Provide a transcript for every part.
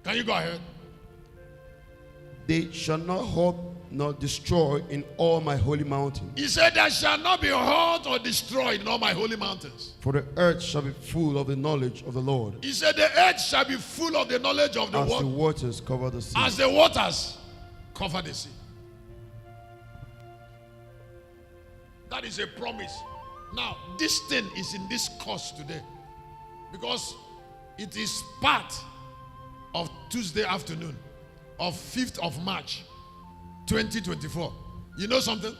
Can you go ahead? They shall not hurt nor destroy in all my holy mountains. He said, there shall not be hurt or destroyed in all my holy mountains. For the earth shall be full of the knowledge of the Lord. He said, the earth shall be full of the knowledge of the as Lord. the waters cover the sea. As the waters cover the sea. That is a promise. Now, this thing is in this course today. Because it is part of Tuesday afternoon of 5th of March 2024. You know something?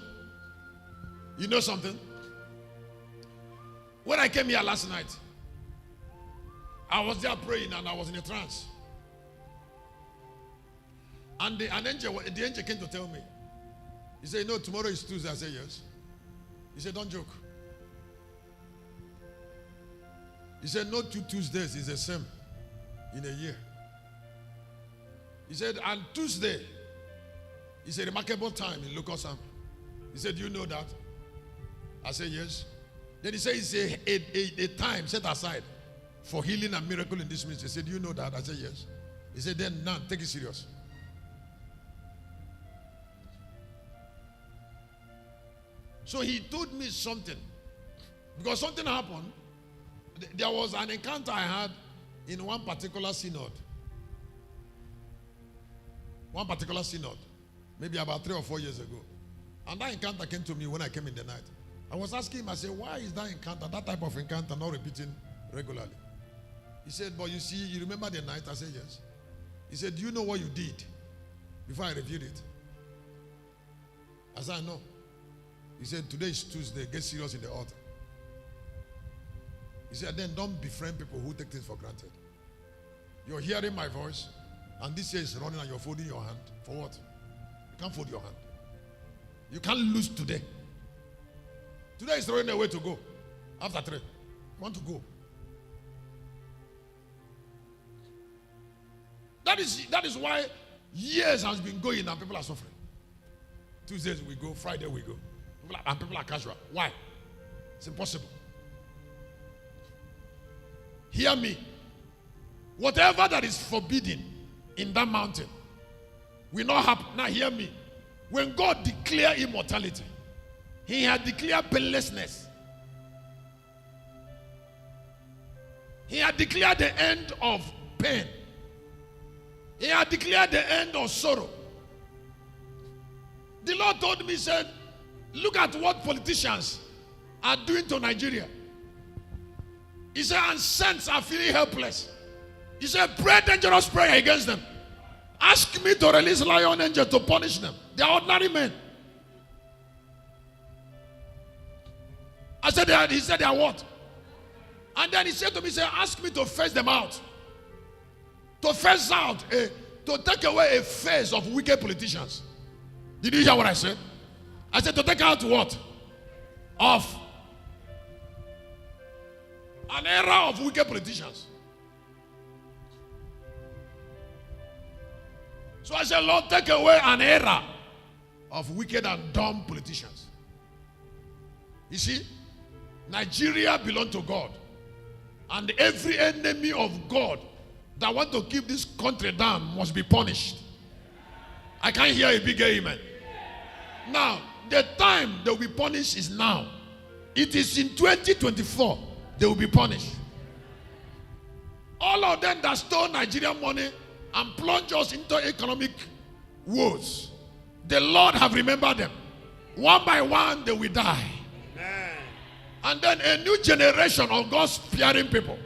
You know something? When I came here last night, I was there praying and I was in a trance. And the angel came to tell me. He said, no, tomorrow is Tuesday. I said, yes. He said, don't joke. He said, no 2 Tuesdays is the same in a year. He said, and Tuesday is a remarkable time in local Psalm. He said, do you know that? I said, yes. Then he said, it's a time set aside for healing and miracle in this ministry. He said, do you know that? I said, yes. He said, then now take it serious. So he told me something. Because something happened. There was an encounter I had in one particular synod. One particular synod. Maybe about 3 or 4 years ago. And that encounter came to me when I came in the night. I was asking him, I said, why is that encounter, that type of encounter, not repeating regularly? He said, but you see, you remember the night? I said, yes. He said, do you know what you did before I reviewed it? I said, no. He said, today is Tuesday, get serious in the altar. He said, then don't befriend people who take things for granted. You're hearing my voice, and this year is running and you're folding your hand. For what? You can't fold your hand. You can't lose today. Today is running away to go. After 3, you want to go. That is why years has been going and people are suffering. Tuesdays we go, Friday we go. And people are casual. Why? It's impossible. Hear me. Whatever that is forbidden in that mountain will not happen. Now hear me. When God declared immortality, He had declared painlessness. He had declared the end of pain. He had declared the end of sorrow. The Lord told me, said, look at what politicians are doing to Nigeria. He said, and saints are feeling helpless. He said, pray dangerous prayer against them. Ask me to release lion angel to punish them. They are ordinary men. I said, he said, they are what? And then he said to me, said, ask me to face them out. To face out, to take away a phase of wicked politicians. Did you hear what I said? I said to take out what? Of an era of wicked politicians. So I said, Lord, take away an era of wicked and dumb politicians. You see, Nigeria belongs to God. And every enemy of God that want to keep this country down must be punished. I can't hear a big amen. Now, the time they will be punished is now. It is in 2024 they will be punished. All of them that stole Nigerian money and plunged us into economic woes, the Lord have remembered them. One by one they will die. Amen. And then a new generation of God-fearing people.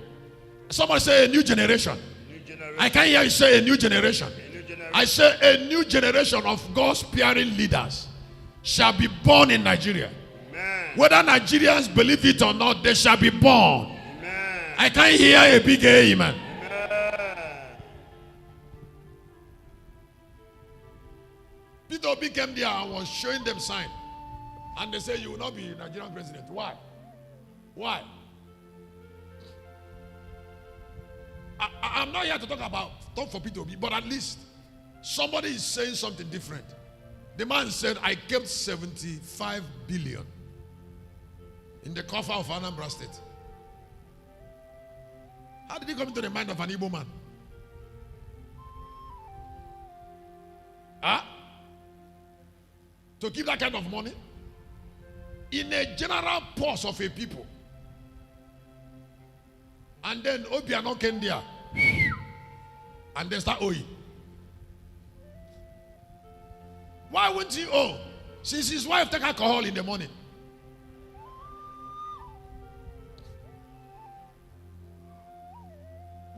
Somebody say a new generation. I can't hear you say a new generation. I say a new generation of God-fearing leaders shall be born in Nigeria. Amen. Whether Nigerians believe it or not, they shall be born. Amen. I can't hear a big amen. Amen. Peter Obi came there and was showing them sign. And they say, you will not be Nigerian president. Why? Why? I'm not here to talk for Peter Obi, but at least somebody is saying something different. The man said, I kept 75 billion in the coffer of Anambra State. How did it come into the mind of an Igbo man? to give that kind of money in a general purse of a people. And then Obiano came there and they start owing. Why wouldn't he owe? Since his wife take alcohol in the morning.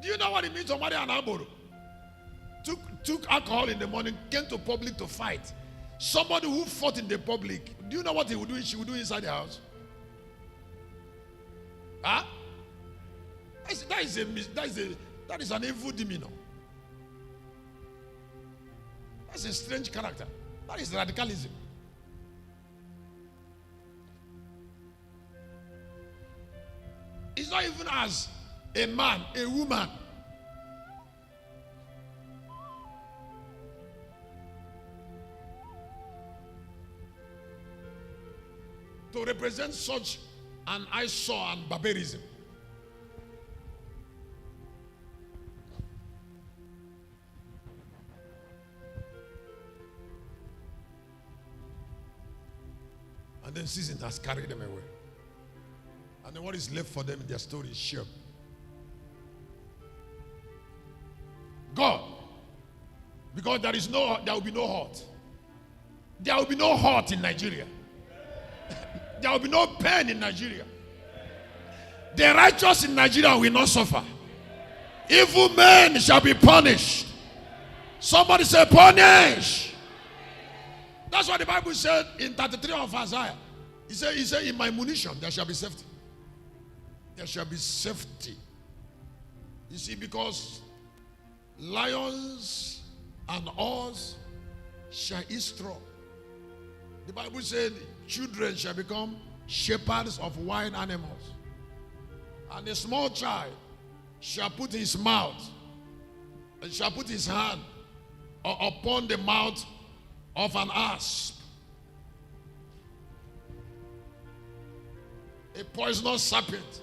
Do you know what it means to marry an aboro? Took alcohol in the morning, came to public to fight. Somebody who fought in the public, do you know what he would do? She would do inside the house? Huh? That is an evil demon. That's a strange character. That is radicalism. It's not even as a man, a woman. To represent such an eyesore and barbarism. And then season has carried them away. And then what is left for them in their story is shame. God. Because there will be no hurt. There will be no hurt in Nigeria. There will be no pain in Nigeria. The righteous in Nigeria will not suffer. Evil men shall be punished. Somebody say punish. That's what the Bible said in 33 of Isaiah. He said, in my munition there shall be safety. There shall be safety. You see, because lions and oars shall eat straw. The Bible said, children shall become shepherds of wild animals. And a small child shall put his mouth and shall put his hand upon the mouth of an asp. A poisonous serpent.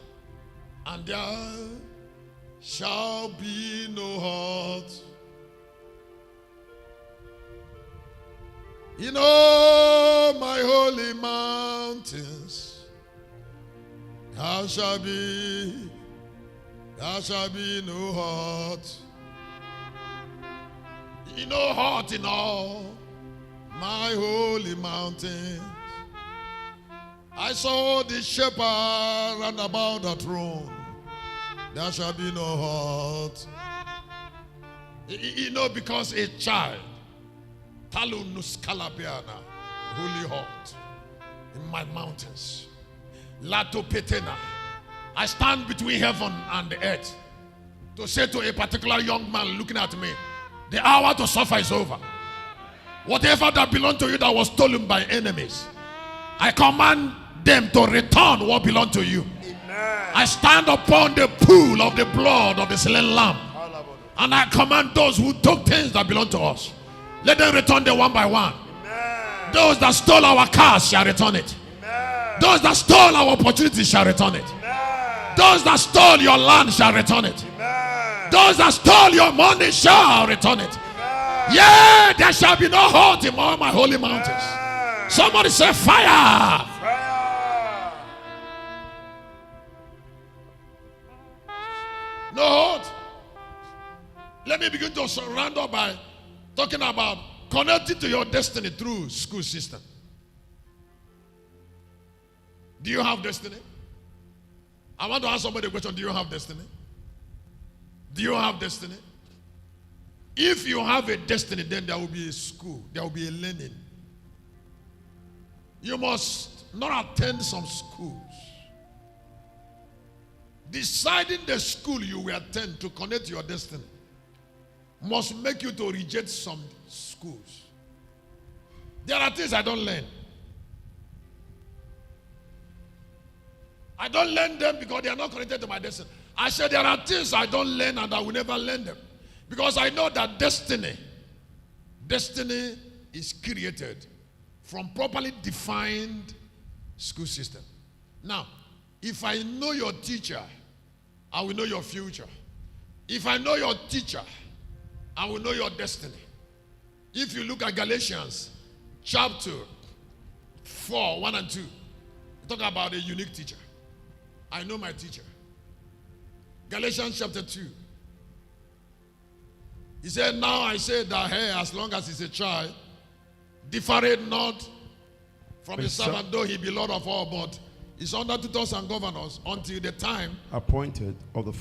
And there shall be no hurt. In all my holy mountains, there shall be no hurt. No hurt in all my holy mountains. I saw the shepherd round about the throne. There shall be no hurt. You know, because a child, Talunus Calabiana, holy heart, in my mountains. Lato Petena. I stand between heaven and the earth to say to a particular young man looking at me, the hour to suffer is over. Whatever that belonged to you that was stolen by enemies, I command them to return what belonged to you. Amen. I stand upon the pool of the blood of the slain lamb, and I command those who took things that belong to us, let them return them one by one. Amen. Those that stole our cars shall return it. Amen. Those that stole our opportunities shall return it. Amen. Those that stole your land shall return it. Amen. Those that stole your money shall return it. Amen. Yeah, there shall be no hurt in all my holy mountains. Amen. Somebody say fire. Fire. No hurt. Let me begin to round up by talking about connecting to your destiny through school system. Do you have destiny? I want to ask somebody a question. Do you have destiny? Do you have destiny? If you have a destiny, then there will be a school. There will be a learning. You must not attend some schools. Deciding the school you will attend to connect to your destiny must make you to reject some schools. There are things I don't learn. I don't learn them because they are not connected to my destiny. I said there are things I don't learn and I will never learn them. Because I know that destiny is created from properly defined school system. Now, if I know your teacher, I will know your future. If I know your teacher, I will know your destiny. If you look at Galatians chapter 4, 1 and 2. We talk about a unique teacher. I know my teacher. Galatians chapter 2. He said, now I say that hey, as long as he's a child, differeth not from a servant, though he be Lord of all, but is under tutors and governors until the time appointed of the